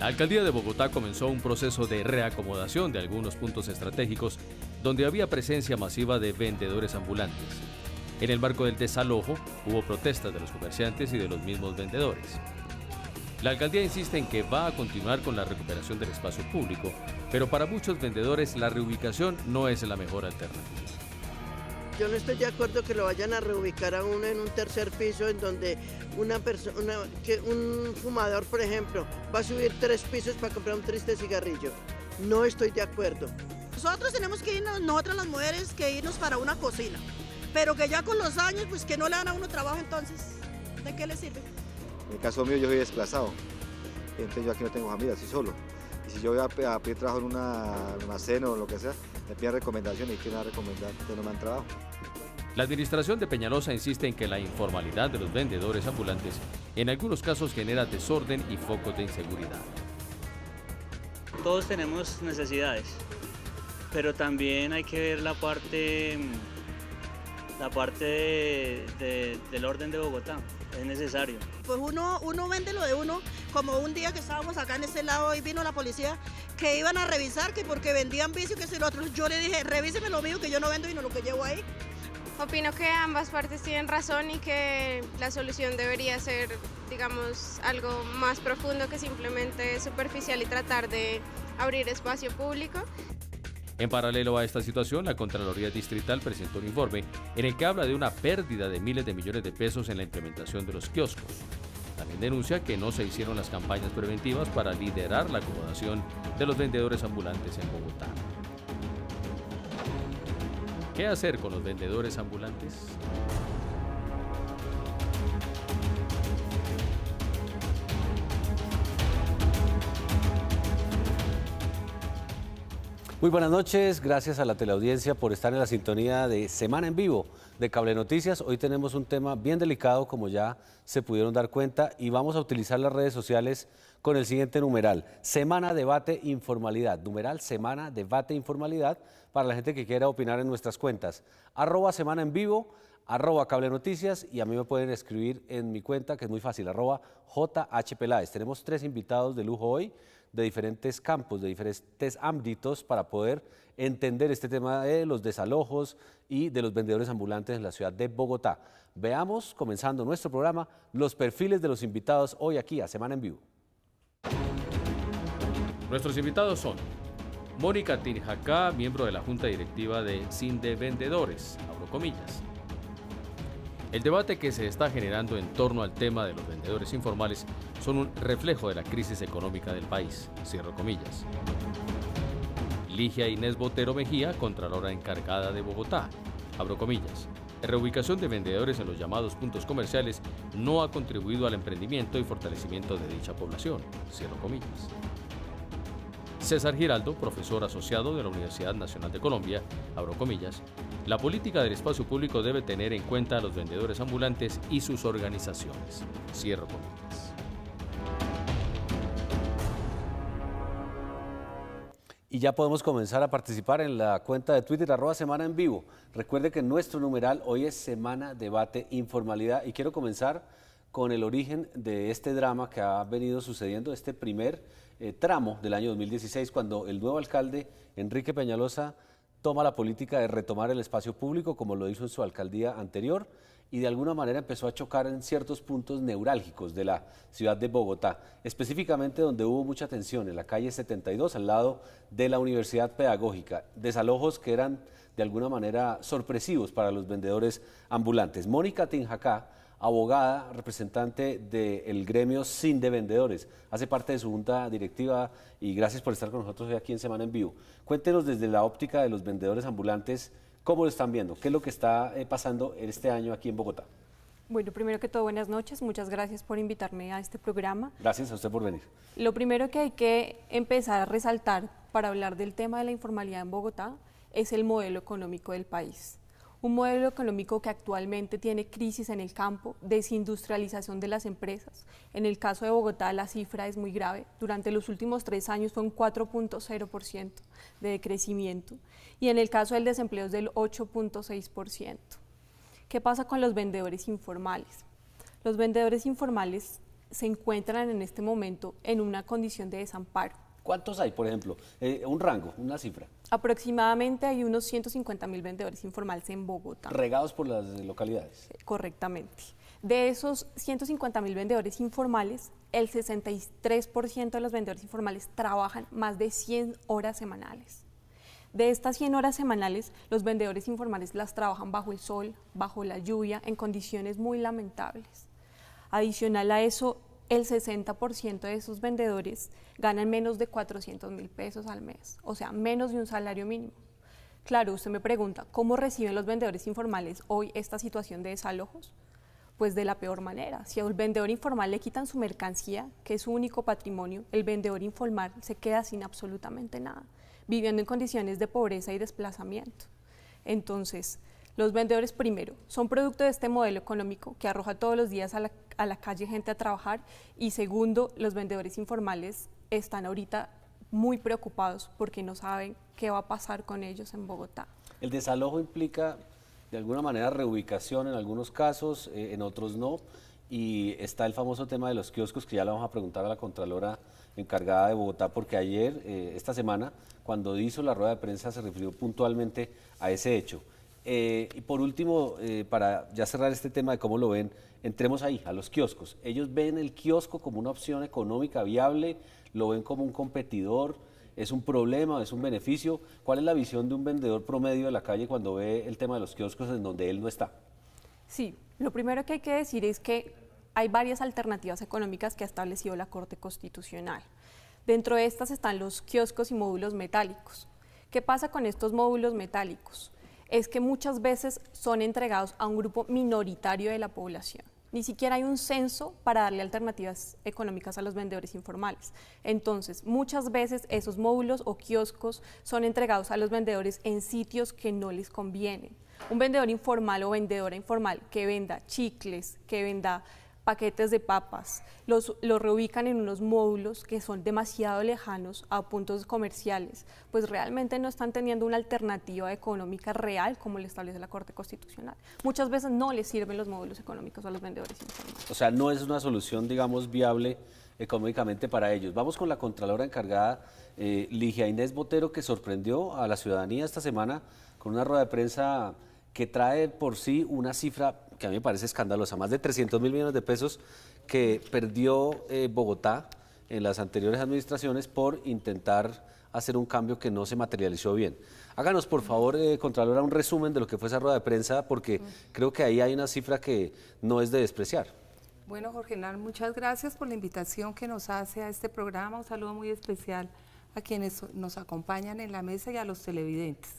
La alcaldía de Bogotá comenzó un proceso de reacomodación de algunos puntos estratégicos donde había presencia masiva de vendedores ambulantes. En el marco del desalojo, hubo protestas de los comerciantes y de los mismos vendedores. La alcaldía insiste en que va a continuar con la recuperación del espacio público, pero para muchos vendedores la reubicación no es la mejor alternativa. Yo no estoy de acuerdo que lo vayan a reubicar a uno en un tercer piso en donde un fumador, por ejemplo, va a subir 3 pisos para comprar un triste cigarrillo. No estoy de acuerdo. Nosotros tenemos que irnos, nosotras las mujeres, que irnos para una cocina, pero que ya con los años, pues que no le dan a uno trabajo, entonces, ¿de qué le sirve? En el caso mío yo soy desplazado, entonces yo aquí no tengo familia, estoy solo. Y si yo voy a pedir trabajo en un almacén o lo que sea, me piden recomendaciones y quieren recomendar, entonces no me dan trabajo. La administración de Peñalosa insiste en que la informalidad de los vendedores ambulantes en algunos casos genera desorden y focos de inseguridad. Todos tenemos necesidades, pero también hay que ver la parte del orden de Bogotá, es necesario. Pues uno vende lo de uno, como un día que estábamos acá en este lado y vino la policía, que iban a revisar, que porque vendían vicio, que si lo otro. Yo le dije, revíseme lo mío, que yo no vendo y no lo que llevo ahí. Opino que ambas partes tienen razón y que la solución debería ser, digamos, algo más profundo que simplemente superficial y tratar de abrir espacio público. En paralelo a esta situación, la Contraloría Distrital presentó un informe en el que habla de una pérdida de miles de millones de pesos en la implementación de los kioscos. También denuncia que no se hicieron las campañas preventivas para liderar la acomodación de los vendedores ambulantes en Bogotá. ¿Qué hacer con los vendedores ambulantes? Muy buenas noches, gracias a la teleaudiencia por estar en la sintonía de Semana en Vivo de Cable Noticias. Hoy tenemos un tema bien delicado, como ya se pudieron dar cuenta, y vamos a utilizar las redes sociales con el siguiente numeral: Semana Debate Informalidad. Numeral Semana Debate Informalidad para la gente que quiera opinar en nuestras cuentas. @Semana en Vivo, @Cable Noticias, y a mí me pueden escribir en mi cuenta, que es muy fácil, @JHPeláez. Tenemos 3 invitados de lujo hoy, de diferentes campos, de diferentes ámbitos, para poder entender este tema de los desalojos y de los vendedores ambulantes en la ciudad de Bogotá. Veamos, comenzando nuestro programa, los perfiles de los invitados hoy aquí a Semana en Vivo. Nuestros invitados son Mónica Tinjacá, miembro de la Junta Directiva de Sindevendedores, abro comillas. El debate que se está generando en torno al tema de los vendedores informales son un reflejo de la crisis económica del país, cierro comillas. Ligia Inés Botero Mejía, Contralora encargada de Bogotá, abro comillas. La reubicación de vendedores en los llamados puntos comerciales no ha contribuido al emprendimiento y fortalecimiento de dicha población, cierro comillas. César Giraldo, profesor asociado de la Universidad Nacional de Colombia, abro comillas, la política del espacio público debe tener en cuenta a los vendedores ambulantes y sus organizaciones, cierro comillas. Y ya podemos comenzar a participar en la cuenta de Twitter, @Semana en Vivo. Recuerde que nuestro numeral hoy es Semana Debate Informalidad, y quiero comenzar con el origen de este drama que ha venido sucediendo, este primer tramo del año 2016, cuando el nuevo alcalde, Enrique Peñalosa, toma la política de retomar el espacio público, como lo hizo en su alcaldía anterior, y de alguna manera empezó a chocar en ciertos puntos neurálgicos de la ciudad de Bogotá, específicamente donde hubo mucha tensión, en la calle 72, al lado de la Universidad Pedagógica, desalojos que eran de alguna manera sorpresivos para los vendedores ambulantes. Mónica Tinjacá, abogada, representante del gremio Sindevendedores, hace parte de su junta directiva, y gracias por estar con nosotros hoy aquí en Semana en Vivo. Cuéntenos desde la óptica de los vendedores ambulantes, ¿cómo lo están viendo? ¿Qué es lo que está pasando este año aquí en Bogotá? Bueno, primero que todo, buenas noches, muchas gracias por invitarme a este programa. Gracias a usted por venir. Lo primero que hay que empezar a resaltar para hablar del tema de la informalidad en Bogotá es el modelo económico del país. Un modelo económico que actualmente tiene crisis en el campo, desindustrialización de las empresas. En el caso de Bogotá la cifra es muy grave. Durante los últimos 3 años fue un 4.0% de decrecimiento, y en el caso del desempleo es del 8.6%. ¿Qué pasa con los vendedores informales? Los vendedores informales se encuentran en este momento en una condición de desamparo. ¿Cuántos hay, por ejemplo? Un rango, una cifra. Aproximadamente hay unos 150.000 vendedores informales en Bogotá. ¿Regados por las localidades? Correctamente. De esos 150.000 vendedores informales, el 63% de los vendedores informales trabajan más de 100 horas semanales. De estas 100 horas semanales, los vendedores informales las trabajan bajo el sol, bajo la lluvia, en condiciones muy lamentables. Adicional a eso, el 60% de esos vendedores ganan menos de 400.000 pesos al mes, o sea, menos de un salario mínimo. Claro, usted me pregunta, ¿cómo reciben los vendedores informales hoy esta situación de desalojos? Pues de la peor manera. Si al vendedor informal le quitan su mercancía, que es su único patrimonio, el vendedor informal se queda sin absolutamente nada, viviendo en condiciones de pobreza y desplazamiento. Entonces, los vendedores, primero, son producto de este modelo económico que arroja todos los días a la calle gente a trabajar, y segundo, los vendedores informales están ahorita muy preocupados porque no saben qué va a pasar con ellos en Bogotá. El desalojo implica, de alguna manera, reubicación en algunos casos, en otros no, y está el famoso tema de los kioscos, que ya le vamos a preguntar a la Contralora encargada de Bogotá, porque ayer, esta semana, cuando hizo la rueda de prensa, se refirió puntualmente a ese hecho. Y por último, para ya cerrar este tema de cómo lo ven, entremos ahí, a los kioscos. ¿Ellos ven el kiosco como una opción económica viable? ¿Lo ven como un competidor? ¿Es un problema? ¿Es un beneficio? ¿Cuál es la visión de un vendedor promedio de la calle cuando ve el tema de los kioscos en donde él no está? Sí, lo primero que hay que decir es que hay varias alternativas económicas que ha establecido la Corte Constitucional. Dentro de estas están los kioscos y módulos metálicos. ¿Qué pasa con estos módulos metálicos? Es que muchas veces son entregados a un grupo minoritario de la población. Ni siquiera hay un censo para darle alternativas económicas a los vendedores informales. Entonces, muchas veces esos módulos o kioscos son entregados a los vendedores en sitios que no les convienen. Un vendedor informal o vendedora informal que venda chicles, que venda paquetes de papas, los reubican en unos módulos que son demasiado lejanos a puntos comerciales, pues realmente no están teniendo una alternativa económica real como le establece la Corte Constitucional. Muchas veces no les sirven los módulos económicos a los vendedores informales. O sea, no es una solución, digamos, viable económicamente para ellos. Vamos con la Contralora encargada, Ligia Inés Botero, que sorprendió a la ciudadanía esta semana con una rueda de prensa que trae por sí una cifra que a mí me parece escandalosa, más de 300.000 millones de pesos que perdió Bogotá en las anteriores administraciones por intentar hacer un cambio que no se materializó bien. Háganos, por favor, Contralora, un resumen de lo que fue esa rueda de prensa, porque creo que ahí hay una cifra que no es de despreciar. Bueno, Jorge Hernán, muchas gracias por la invitación que nos hace a este programa. Un saludo muy especial a quienes nos acompañan en la mesa y a los televidentes.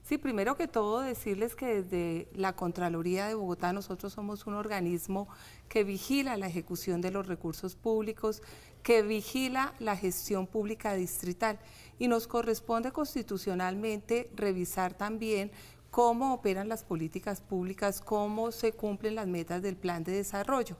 Sí, primero que todo decirles que desde la Contraloría de Bogotá nosotros somos un organismo que vigila la ejecución de los recursos públicos, que vigila la gestión pública distrital, y nos corresponde constitucionalmente revisar también cómo operan las políticas públicas, cómo se cumplen las metas del plan de desarrollo.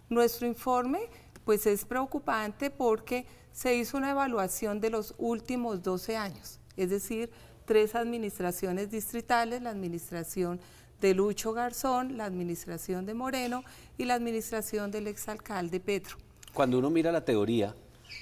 Nuestro informe pues es preocupante porque se hizo una evaluación de los últimos 12 años, es decir, 3 administraciones distritales, la administración de Lucho Garzón, la administración de Moreno y la administración del exalcalde Petro. Cuando uno mira la teoría,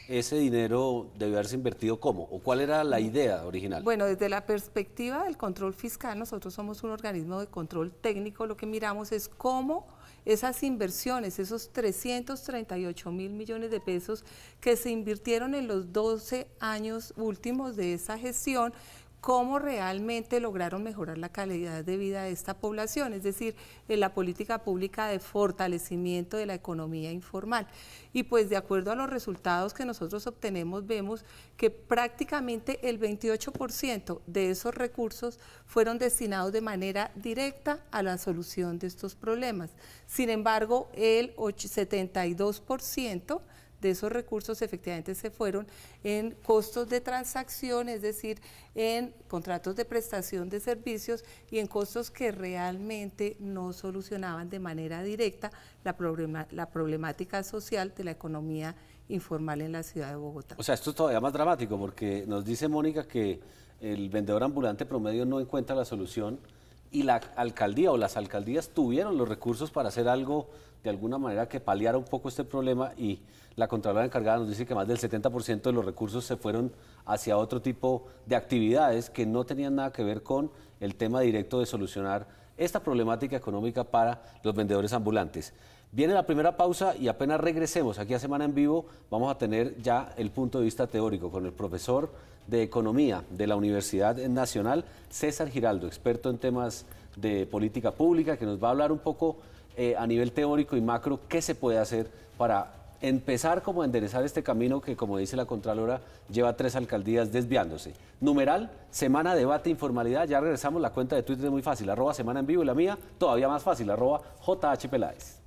¿ese dinero debió haberse invertido cómo? ¿O cuál era la idea original? Bueno, desde la perspectiva del control fiscal, nosotros somos un organismo de control técnico, lo que miramos es cómo esas inversiones, esos 338.000 millones de pesos que se invirtieron en los 12 años últimos de esa gestión, cómo realmente lograron mejorar la calidad de vida de esta población, es decir, en la política pública de fortalecimiento de la economía informal. Y pues de acuerdo a los resultados que nosotros obtenemos, vemos que prácticamente el 28% de esos recursos fueron destinados de manera directa a la solución de estos problemas. Sin embargo, el 72% de esos recursos efectivamente se fueron en costos de transacción, es decir, en contratos de prestación de servicios y en costos que realmente no solucionaban de manera directa la problemática social de la economía informal en la ciudad de Bogotá. O sea, esto es todavía más dramático porque nos dice Mónica que el vendedor ambulante promedio no encuentra la solución y la alcaldía o las alcaldías tuvieron los recursos para hacer algo de alguna manera que paliara un poco este problema, y la Contralora encargada nos dice que más del 70% de los recursos se fueron hacia otro tipo de actividades que no tenían nada que ver con el tema directo de solucionar esta problemática económica para los vendedores ambulantes. Viene la primera pausa y apenas regresemos aquí a Semana en Vivo vamos a tener ya el punto de vista teórico con el profesor de Economía de la Universidad Nacional, César Giraldo, experto en temas de política pública, que nos va a hablar un poco a nivel teórico y macro qué se puede hacer para empezar como a enderezar este camino que, como dice la Contralora, lleva 3 alcaldías desviándose. Numeral, Semana Debate Informalidad. Ya regresamos, la cuenta de Twitter es muy fácil, @Semana en Vivo, y la mía todavía más fácil, @JH Peláez.